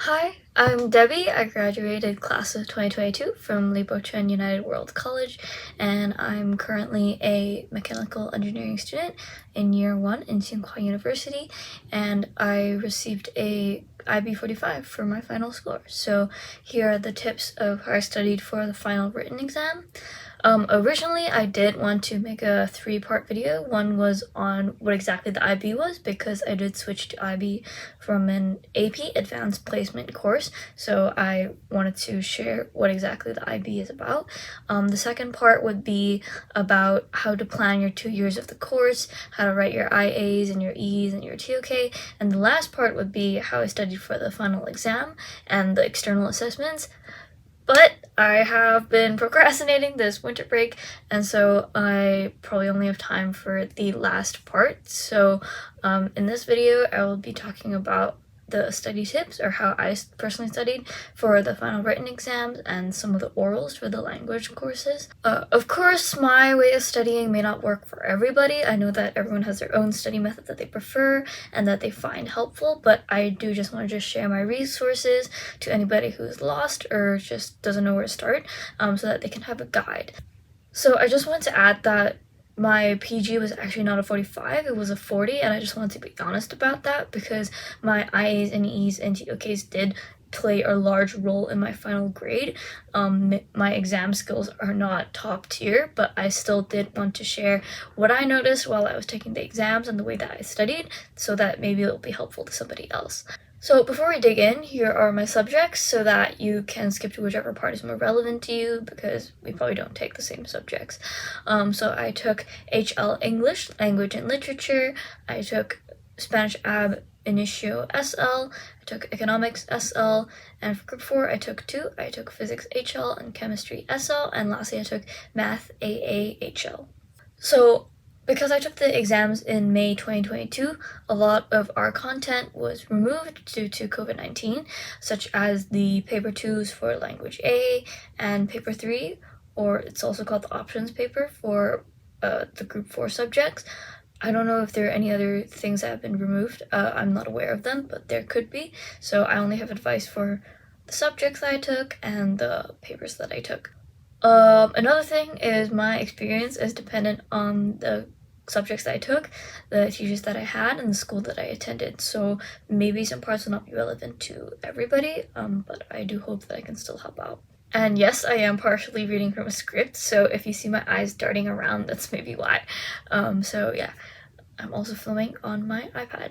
Hi, I'm Debbie. I graduated class of 2022 from Lipochen United World College, and I'm currently a mechanical engineering student in year 1 in Tsinghua University, and I received a IB 45 for my final score. So here are the tips of how I studied for the final written exam. Originally, I did want to make a 3-part video. One was on what exactly the IB was, because I did switch to IB from an AP Advanced Placement course, so I wanted to share what exactly the IB is about. The second part would be about how to plan your 2 years of the course, how to write your IAs and your E's and your TOK, and the last part would be how I studied for the final exam and the external assessments. But I have been procrastinating this winter break, and so I probably only have time for the last part. So in this video, I will be talking about the study tips, or how I personally studied for the final written exams and some of the orals for the language courses. Of course, my way of studying may not work for everybody. I know that everyone has their own study method that they prefer and that they find helpful, but I do just want to share my resources to anybody who's lost or just doesn't know where to start, so that they can have a guide. So I just wanted to add that my PG was actually not a 45, it was a 40, and I just wanted to be honest about that because my IAs and E's and TOKs did play a large role in my final grade. My exam skills are not top tier, but I still did want to share what I noticed while I was taking the exams and the way that I studied, so that maybe it'll be helpful to somebody else. So before we dig in, here are my subjects so that you can skip to whichever part is more relevant to you, because we probably don't take the same subjects. So I took HL English, Language and Literature. I took Spanish AB Initio SL. I took Economics SL. And for Group 4, I took 2. I took Physics HL and Chemistry SL. And lastly, I took Math AA HL. So because I took the exams in May 2022, a lot of our content was removed due to COVID-19, such as the paper 2s for language A and paper 3, or it's also called the options paper for the group 4 subjects. I don't know if there are any other things that have been removed. I'm not aware of them, but there could be. So I only have advice for the subjects that I took and the papers that I took. Another thing is my experience is dependent on the subjects that I took, the teachers that I had, and the school that I attended. So maybe some parts will not be relevant to everybody, but I do hope that I can still help out. And yes, I am partially reading from a script, so if you see my eyes darting around, that's maybe why. So yeah, I'm also filming on my iPad.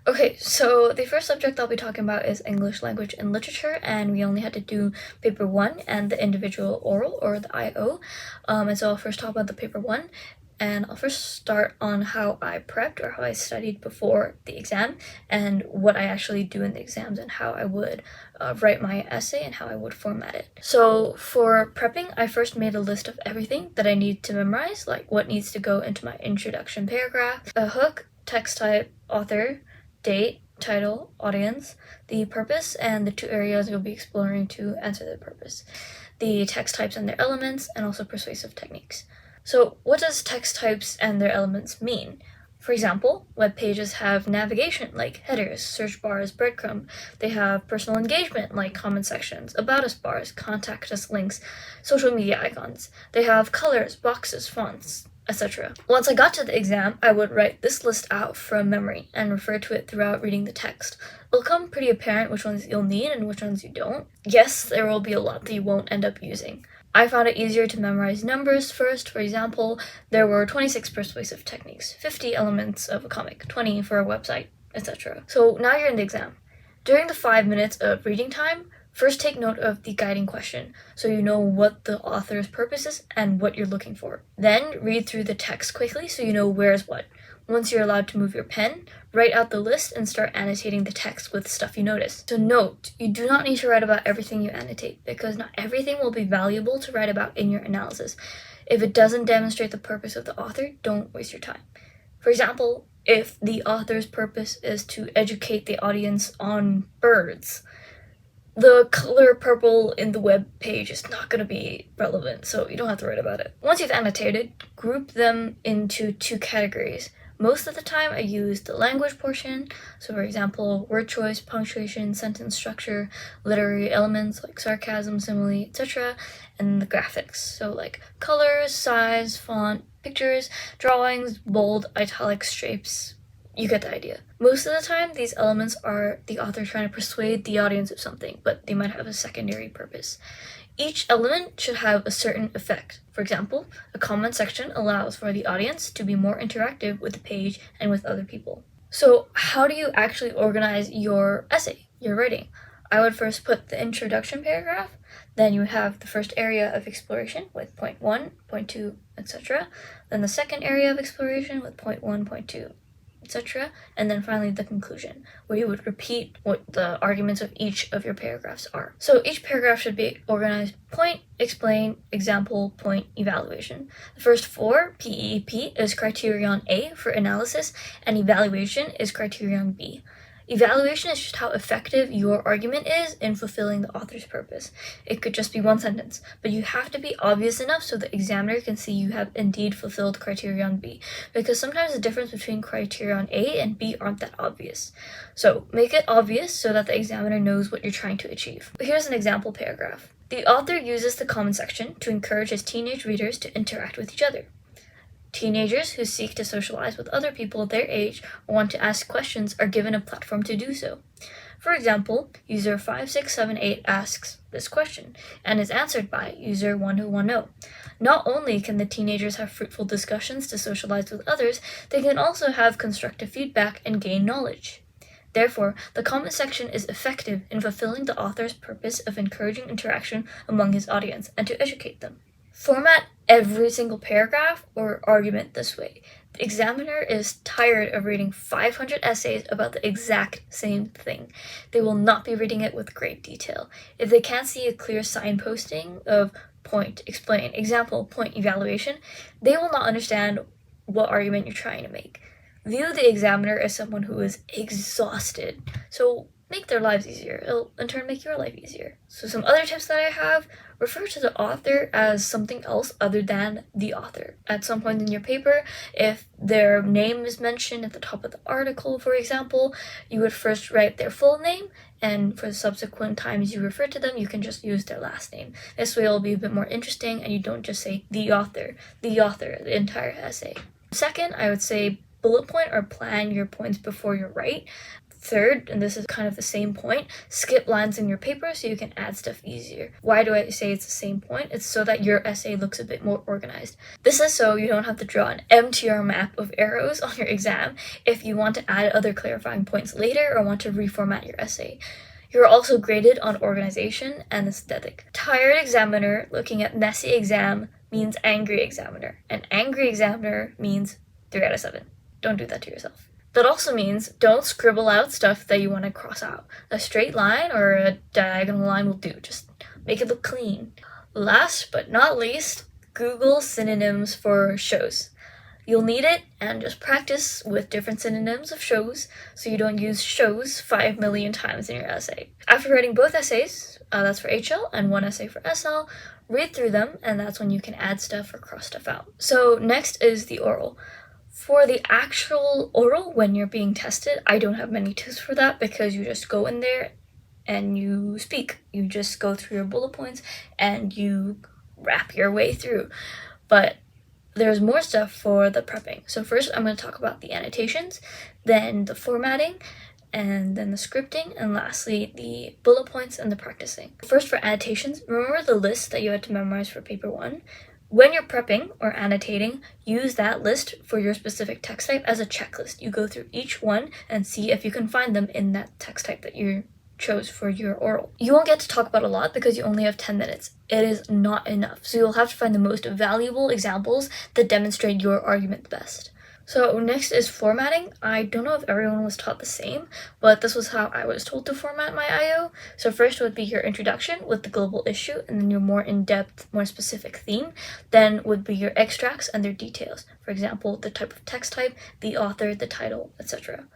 Okay, so the first subject I'll be talking about is English Language and Literature, and we only had to do paper 1 and the individual oral, or the IO. And so I'll first talk about the paper 1, and I'll first start on how I prepped, or how I studied before the exam, and what I actually do in the exams, and how I would write my essay, and how I would format it. So for prepping, I first made a list of everything that I need to memorize, like what needs to go into my introduction paragraph, a hook, text type, author, date, title, audience, the purpose, and the 2 areas you'll be exploring to answer the purpose, the text types and their elements, and also persuasive techniques. So what does text types and their elements mean? For example, web pages have navigation like headers, search bars, breadcrumb. They have personal engagement like comment sections, about us bars, contact us links, social media icons. They have colors, boxes, fonts, etc. Once I got to the exam, I would write this list out from memory and refer to it throughout reading the text. It'll become pretty apparent which ones you'll need and which ones you don't. Yes, there will be a lot that you won't end up using. I found it easier to memorize numbers first. For example, there were 26 persuasive techniques, 50 elements of a comic, 20 for a website, etc. So now you're in the exam. During the 5 minutes of reading time, first take note of the guiding question, so you know what the author's purpose is and what you're looking for. Then read through the text quickly so you know where's what. Once you're allowed to move your pen, write out the list and start annotating the text with stuff you notice. So note, you do not need to write about everything you annotate, because not everything will be valuable to write about in your analysis. If it doesn't demonstrate the purpose of the author, don't waste your time. For example, if the author's purpose is to educate the audience on birds, the color purple in the web page is not going to be relevant, so you don't have to write about it. Once you've annotated, group them into 2 categories: Most of the time I use the language portion, so for example, word choice, punctuation, sentence structure, literary elements like sarcasm, simile, etc., and the graphics, so like colors, size, font, pictures, drawings, bold, italics, shapes. You get the idea. Most of the time, these elements are the author trying to persuade the audience of something, but they might have a secondary purpose. Each element should have a certain effect. For example, a comment section allows for the audience to be more interactive with the page and with other people. So how do you actually organize your essay, your writing? I would first put the introduction paragraph, then you have the first area of exploration with point 1, point 2, etc. Then the second area of exploration with point 1, point 2, etc. And then finally the conclusion, where you would repeat what the arguments of each of your paragraphs are. So each paragraph should be organized: point, explain, example, point, evaluation. The first 4, PEEP, is criterion A for analysis, and evaluation is criterion B. Evaluation is just how effective your argument is in fulfilling the author's purpose. It could just be one sentence, but you have to be obvious enough so the examiner can see you have indeed fulfilled criterion B, because sometimes the difference between criterion A and B aren't that obvious. So make it obvious so that the examiner knows what you're trying to achieve. Here's an example paragraph. The author uses the comment section to encourage his teenage readers to interact with each other. Teenagers who seek to socialize with other people their age or want to ask questions are given a platform to do so. For example, user 5678 asks this question and is answered by user 1210. Not only can the teenagers have fruitful discussions to socialize with others, they can also have constructive feedback and gain knowledge. Therefore, the comment section is effective in fulfilling the author's purpose of encouraging interaction among his audience and to educate them. Format every single paragraph or argument this way. The examiner is tired of reading 500 essays about the exact same thing. They will not be reading it with great detail. If they can't see a clear signposting of point, explain, example, point, evaluation, they will not understand what argument you're trying to make. View the examiner as someone who is exhausted, so make their lives easier. It'll in turn make your life easier. So some other tips that I have: refer to the author as something else other than the author. At some point in your paper, if their name is mentioned at the top of the article, for example, you would first write their full name, and for the subsequent times you refer to them, you can just use their last name. This way it'll be a bit more interesting and you don't just say the author, the entire essay. Second, I would say bullet point or plan your points before you write. Third, and this is kind of the same point, skip lines in your paper so you can add stuff easier. Why do I say it's the same point? It's so that your essay looks a bit more organized. This is so you don't have to draw an MTR map of arrows on your exam if you want to add other clarifying points later or want to reformat your essay. You're also graded on organization and aesthetic. Tired examiner looking at messy exam means angry examiner, and angry examiner means 3 out of 7. Don't do that to yourself. That also means don't scribble out stuff that you want to cross out. A straight line or a diagonal line will do. Just make it look clean. Last but not least, Google synonyms for shows. You'll need it, and just practice with different synonyms of shows so you don't use shows 5 million times in your essay. After writing both essays, that's for HL, and 1 essay for SL, read through them, and that's when you can add stuff or cross stuff out. So next is the oral. For the actual oral, when you're being tested, I don't have many tips for that because you just go in there and you speak. You just go through your bullet points and you rap your way through. But there's more stuff for the prepping. So first I'm going to talk about the annotations, then the formatting, and then the scripting, and lastly the bullet points and the practicing. First, for annotations, remember the list that you had to memorize for paper 1. When you're prepping or annotating, use that list for your specific text type as a checklist. You go through each one and see if you can find them in that text type that you chose for your oral. You won't get to talk about a lot because you only have 10 minutes. It is not enough. So you'll have to find the most valuable examples that demonstrate your argument the best. So next is formatting. I don't know if everyone was taught the same, but this was how I was told to format my IO. So first would be your introduction with the global issue, and then your more in-depth, more specific theme. Then would be your extracts and their details. For example, the type of text type, the author, the title, etc.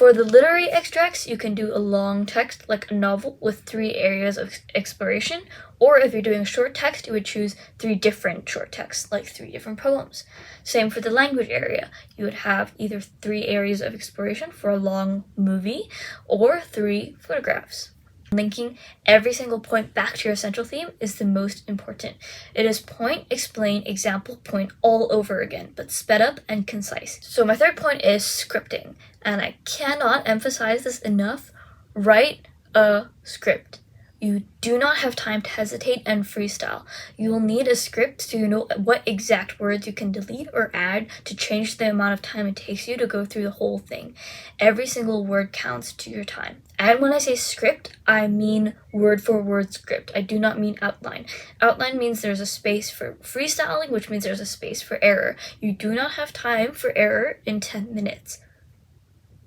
For the literary extracts, you can do a long text like a novel with 3 areas of exploration, or if you're doing short text, you would choose 3 different short texts, like 3 different poems. Same for the language area. You would have either 3 areas of exploration for a long movie, or 3 photographs. Linking every single point back to your central theme is the most important. It is point, explain, example, point all over again, but sped up and concise. So my third point is scripting, and I cannot emphasize this enough. Write a script. You do not have time to hesitate and freestyle. You will need a script so you know what exact words you can delete or add to change the amount of time it takes you to go through the whole thing. Every single word counts to your time. And when I say script, I mean word for word script. I do not mean outline. Outline means there's a space for freestyling, which means there's a space for error. You do not have time for error in 10 minutes.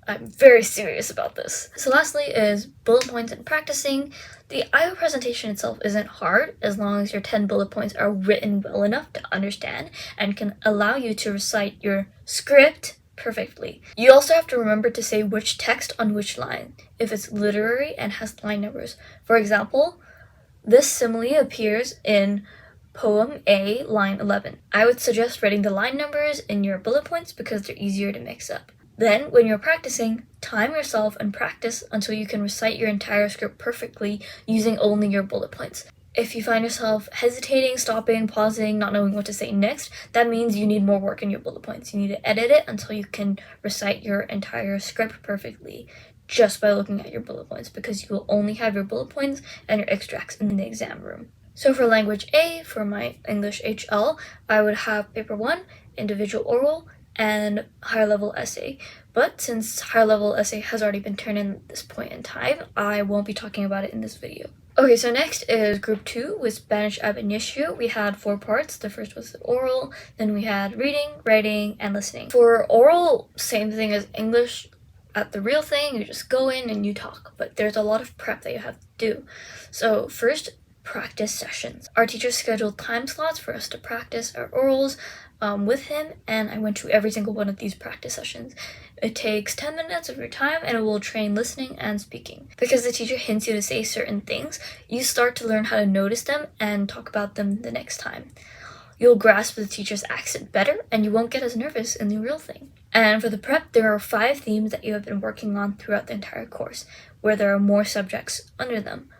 I'm very serious about this. So lastly is bullet points and practicing. The I/O presentation itself isn't hard as long as your 10 bullet points are written well enough to understand and can allow you to recite your script perfectly. You also have to remember to say which text on which line, if it's literary and has line numbers. For example, this simile appears in Poem A, line 11. I would suggest writing the line numbers in your bullet points because they're easier to mix up. Then, when you're practicing, time yourself and practice until you can recite your entire script perfectly using only your bullet points. If you find yourself hesitating, stopping, pausing, not knowing what to say next, that means you need more work in your bullet points. You need to edit it until you can recite your entire script perfectly just by looking at your bullet points, because you will only have your bullet points and your extracts in the exam room. So for language A, for my English HL, I would have paper 1, individual oral, and higher level essay. But since higher level essay has already been turned in at this point in time, I won't be talking about it in this video. Okay, so next is group 2 with Spanish ab initio. We had 4 parts. The first was the oral, then we had reading, writing, and listening. For oral, same thing as English. At the real thing, you just go in and you talk, but there's a lot of prep that you have to do. So first, practice sessions. Our teacher scheduled time slots for us to practice our orals with him, and I went to every single one of these practice sessions. It takes 10 minutes of your time, and it will train listening and speaking. Because the teacher hints you to say certain things, you start to learn how to notice them and talk about them the next time. You'll grasp the teacher's accent better, and you won't get as nervous in the real thing. And for the prep, there are 5 themes that you have been working on throughout the entire course, where there are more subjects under them.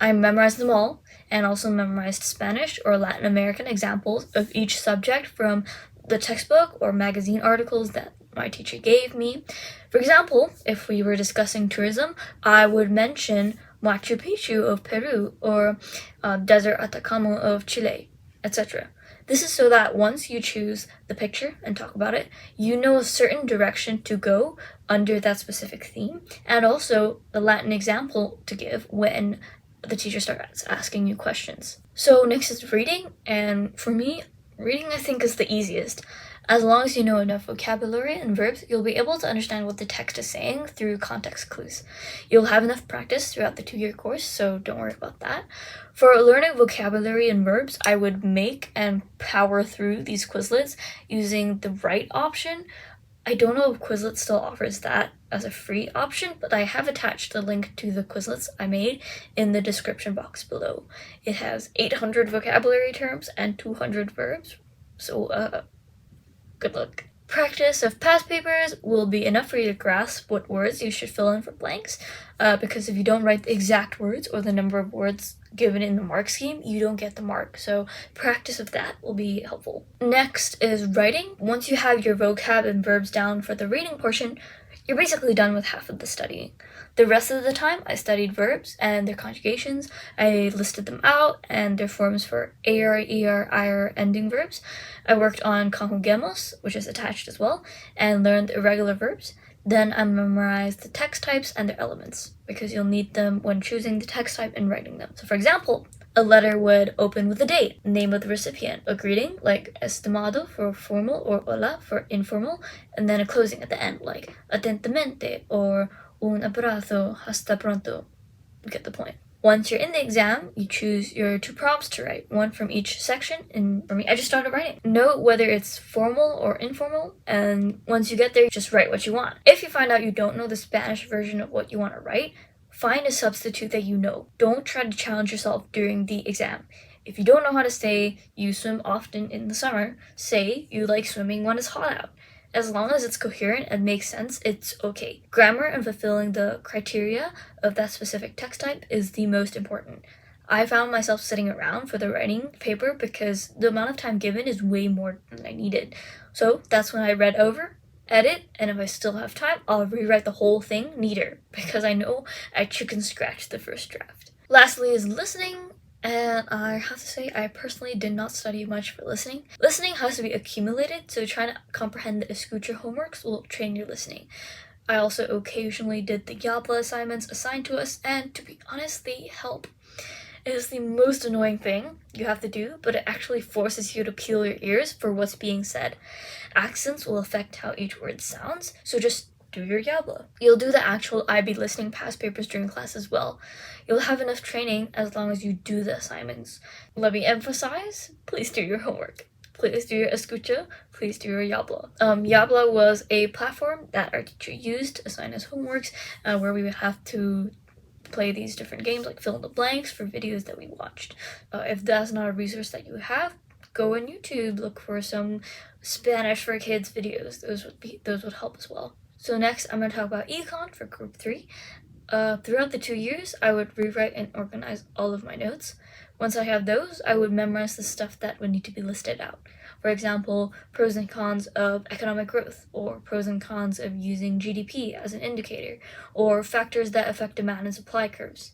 I memorized them all, and also memorized Spanish or Latin American examples of each subject from the textbook or magazine articles that my teacher gave me. For example, if we were discussing tourism, I would mention Machu Picchu of Peru or Desert Atacama of Chile, etc. This is so that once you choose the picture and talk about it, you know a certain direction to go under that specific theme, and also the Latin example to give when the teacher starts asking you questions. So next is reading, and for me, reading I think is the easiest. As long as you know enough vocabulary and verbs, you'll be able to understand what the text is saying through context clues. You'll have enough practice throughout the 2-year course, so don't worry about that. For learning vocabulary and verbs, I would make and power through these Quizlets using the right option. I don't know if Quizlets still offers that as a free option, but I have attached the link to the Quizlets I made in the description box below. It has 800 vocabulary terms and 200 verbs, so good luck. Practice of past papers will be enough for you to grasp what words you should fill in for blanks, because if you don't write the exact words or the number of words given in the mark scheme, you don't get the mark. So practice of that will be helpful. Next is writing. Once you have your vocab and verbs down for the reading portion, you're basically done with half of the studying. The rest of the time, I studied verbs and their conjugations. I listed them out and their forms for AR, ER, IR ending verbs. I worked on conjugemos, which is attached as well, and learned irregular verbs. Then I memorized the text types and their elements, because you'll need them when choosing the text type and writing them. So for example, a letter would open with a date, name of the recipient, a greeting like estimado for formal or hola for informal, and then a closing at the end like atentamente or un abrazo hasta pronto. You get the point. Once you're in the exam, you choose your 2 prompts to write, one from each section, and for me, I just started writing. Note whether it's formal or informal, and once you get there, just write what you want. If you find out you don't know the Spanish version of what you want to write, find a substitute that you know. Don't try to challenge yourself during the exam. If you don't know how to say you swim often in the summer, say you like swimming when it's hot out. As long as it's coherent and makes sense, it's okay. Grammar and fulfilling the criteria of that specific text type is the most important. I found myself sitting around for the writing paper because the amount of time given is way more than I needed. So that's when I read over, edit, and if I still have time, I'll rewrite the whole thing neater because I know I chicken scratched the first draft. Lastly is listening. And I have to say, I personally did not study much for listening. Listening has to be accumulated, so trying to comprehend the escucha homeworks will train your listening. I also occasionally did the YABLA assignments assigned to us, and to be honest, they help. It is the most annoying thing you have to do, but it actually forces you to peel your ears for what's being said. Accents will affect how each word sounds, so just do your YABLA. You'll do the actual IB listening past papers during class as well. You'll have enough training as long as you do the assignments. Let me emphasize, please do your homework. Please do your escucha. Please do your YABLA. YABLA was a platform that our teacher used to assign us homeworks where we would have to play these different games like fill in the blanks for videos that we watched. If that's not a resource that you have, go on YouTube, look for some Spanish for Kids videos. Those would help as well. So next, I'm going to talk about econ for group 3. Throughout the 2 years, I would rewrite and organize all of my notes. Once I have those, I would memorize the stuff that would need to be listed out. For example, pros and cons of economic growth, or pros and cons of using GDP as an indicator, or factors that affect demand and supply curves.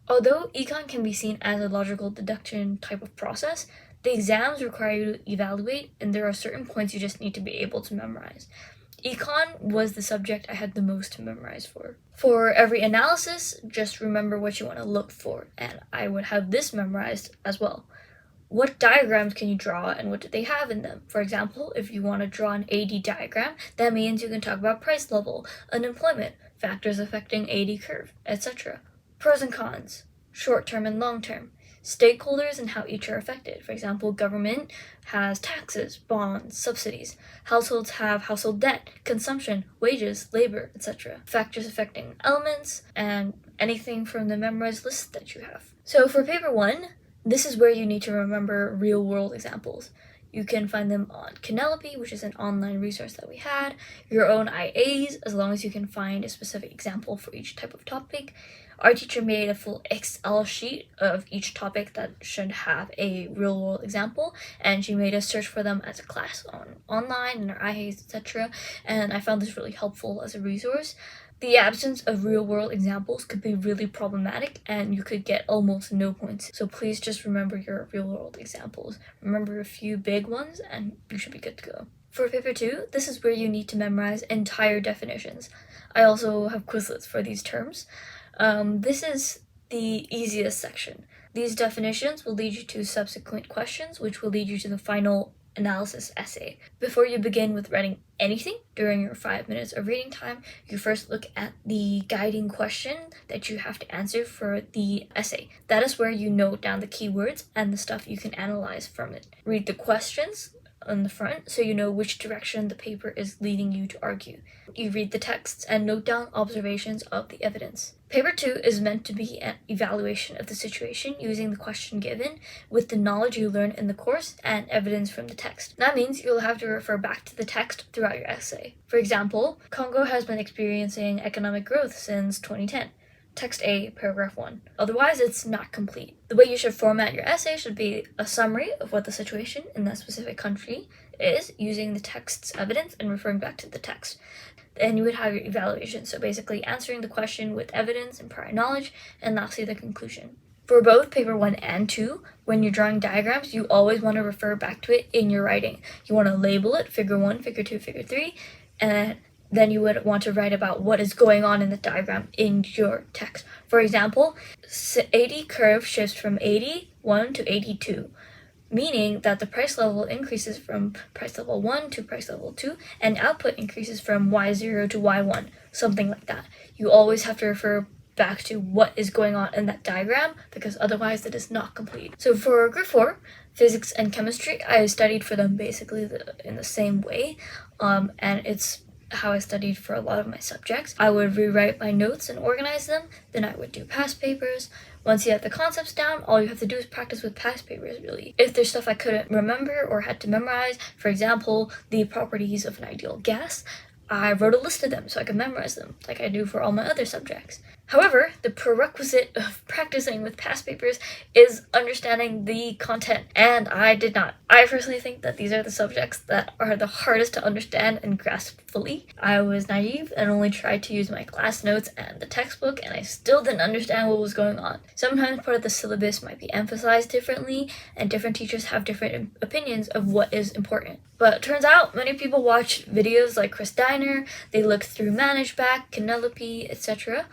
Although econ can be seen as a logical deduction type of process, the exams require you to evaluate, and there are certain points you just need to be able to memorize. Econ was the subject I had the most to memorize for. For every analysis, just remember what you want to look for, and I would have this memorized as well. What diagrams can you draw and what do they have in them? For example, if you want to draw an AD diagram, that means you can talk about price level, unemployment, factors affecting AD curve, etc. Pros and cons, short-term and long-term. Stakeholders and how each are affected. For example, government has taxes, bonds, subsidies. Households have household debt, consumption, wages, labor, etc. Factors affecting elements, and anything from the memorized list that you have. So for paper 1, this is where you need to remember real-world examples. You can find them on Penelope, which is an online resource that we had, your own IAs, as long as you can find a specific example for each type of topic. Our teacher made a full Excel sheet of each topic that should have a real-world example, and she made us search for them as a class online in our IAs, etc. And I found this really helpful as a resource. The absence of real-world examples could be really problematic, and you could get almost no points. So please just remember your real-world examples. Remember a few big ones, and you should be good to go. For paper 2, this is where you need to memorize entire definitions. I also have Quizlets for these terms. This is the easiest section. These definitions will lead you to subsequent questions, which will lead you to the final analysis essay. Before you begin with writing anything during your 5 minutes of reading time, you first look at the guiding question that you have to answer for the essay. That is where you note down the keywords and the stuff you can analyze from it. Read the questions on the front so you know which direction the paper is leading you to argue. You read the texts and note down observations of the evidence. Paper 2 is meant to be an evaluation of the situation using the question given with the knowledge you learn in the course and evidence from the text. That means you'll have to refer back to the text throughout your essay. For example, Congo has been experiencing economic growth since 2010. Text A, paragraph 1. Otherwise, it's not complete. The way you should format your essay should be a summary of what the situation in that specific country is, using the text's evidence and referring back to the text. Then you would have your evaluation, so basically answering the question with evidence and prior knowledge, and lastly the conclusion. For both paper 1 and 2, when you're drawing diagrams, you always want to refer back to it in your writing. You want to label it, figure 1, figure 2, figure 3, and then you would want to write about what is going on in the diagram in your text. For example, AD curve shifts from 81 to 82, meaning that the price level increases from price level 1 to price level 2, and output increases from Y0 to Y1, something like that. You always have to refer back to what is going on in that diagram, because otherwise it is not complete. So for group 4, physics and chemistry, I studied for them basically in the same way, and it's how I studied for a lot of my subjects. I would rewrite my notes and organize them, then I would do past papers. Once you have the concepts down, all you have to do is practice with past papers, really. If there's stuff I couldn't remember or had to memorize, for example, the properties of an ideal gas, I wrote a list of them so I could memorize them, like I do for all my other subjects. However, the prerequisite of practicing with past papers is understanding the content, and I did not. I personally think that these are the subjects that are the hardest to understand and grasp fully. I was naive and only tried to use my class notes and the textbook, and I still didn't understand what was going on. Sometimes part of the syllabus might be emphasized differently, and different teachers have different opinions of what is important. But it turns out many people watch videos like Chris Diner, they look through ManageBack, Penelope, etc.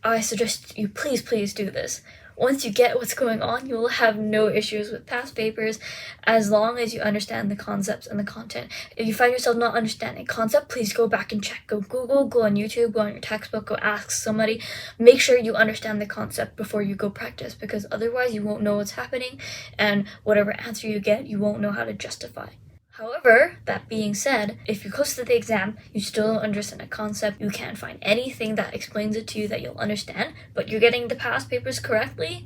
I suggest you please do this. Once you get what's going on, you will have no issues with past papers as long as you understand the concepts and the content. If you find yourself not understanding concept, please go back and check. Go Google, go on YouTube, go on your textbook, go ask somebody. Make sure you understand the concept before you go practice, because otherwise you won't know what's happening, and whatever answer you get, you won't know how to justify. However, that being said, if you're close to the exam, you still don't understand a concept, you can't find anything that explains it to you that you'll understand, but you're getting the past papers correctly,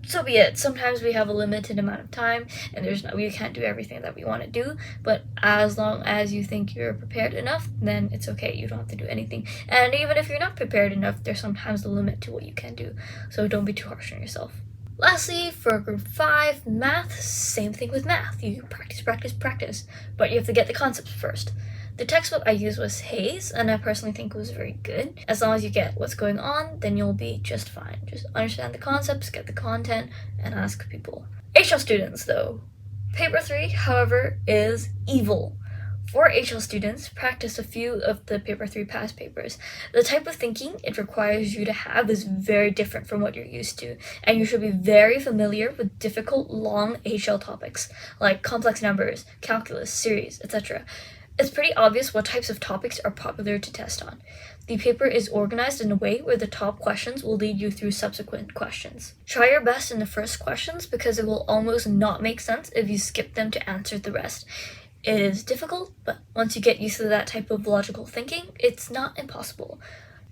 so be it. Sometimes we have a limited amount of time, and we can't do everything that we want to do, but as long as you think you're prepared enough, then it's okay. You don't have to do anything. And even if you're not prepared enough, there's sometimes a limit to what you can do, so don't be too harsh on yourself. Lastly, for group 5, math, same thing with math. You practice, but you have to get the concepts first. The textbook I used was Hayes, and I personally think it was very good. As long as you get what's going on, then you'll be just fine. Just understand the concepts, get the content, and ask people. HL students, though. Paper 3, however, is evil. For HL students, practice a few of the Paper 3 past papers. The type of thinking it requires you to have is very different from what you're used to, and you should be very familiar with difficult, long HL topics, like complex numbers, calculus, series, etc. It's pretty obvious what types of topics are popular to test on. The paper is organized in a way where the top questions will lead you through subsequent questions. Try your best in the first questions, because it will almost not make sense if you skip them to answer the rest. It is difficult, but once you get used to that type of logical thinking, it's not impossible.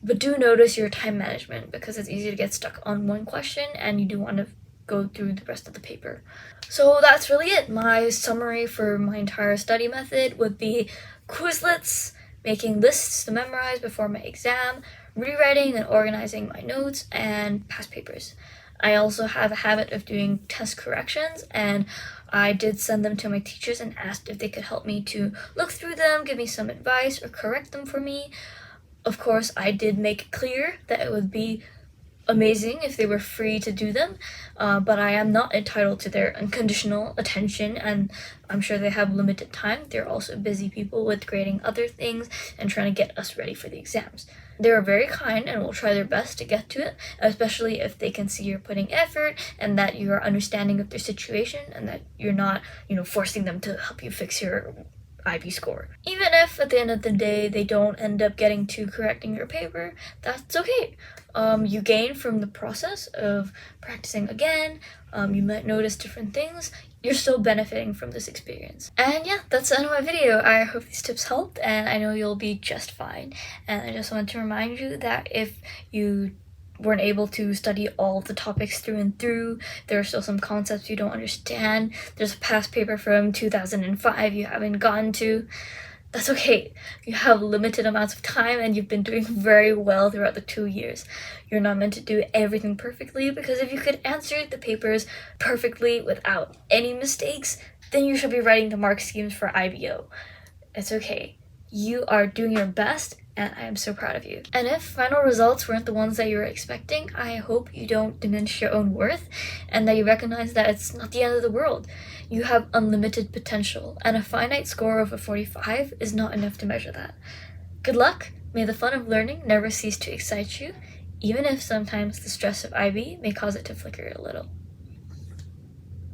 But do notice your time management, because it's easy to get stuck on one question and you do want to go through the rest of the paper. So that's really it. My summary for my entire study method would be Quizlets, making lists to memorize before my exam, rewriting and organizing my notes, and past papers. I also have a habit of doing test corrections, and I did send them to my teachers and asked if they could help me to look through them, give me some advice, or correct them for me. Of course, I did make it clear that it would be amazing if they were free to do them, but I am not entitled to their unconditional attention, and I'm sure they have limited time. They're also busy people with grading other things and trying to get us ready for the exams. They are very kind and will try their best to get to it, especially if they can see you're putting effort and that you are understanding of their situation and that you're not, forcing them to help you fix your IB score. Even if at the end of the day they don't end up getting to correcting your paper, that's okay. You gain from the process of practicing again. You might notice different things. You're still benefiting from this experience. And yeah, that's the end of my video. I hope these tips helped, and I know you'll be just fine. And I just wanted to remind you that if you weren't able to study all of the topics through and through, there are still some concepts you don't understand. There's a past paper from 2005 you haven't gotten to. That's okay. You have limited amounts of time and you've been doing very well throughout the 2 years. You're not meant to do everything perfectly, because if you could answer the papers perfectly without any mistakes, then you should be writing the mark schemes for IBO. It's okay. You are doing your best, and I am so proud of you. And if final results weren't the ones that you were expecting, I hope you don't diminish your own worth, and that you recognize that it's not the end of the world. You have unlimited potential, and a finite score of a 45 is not enough to measure that. Good luck! May the fun of learning never cease to excite you, even if sometimes the stress of IB may cause it to flicker a little.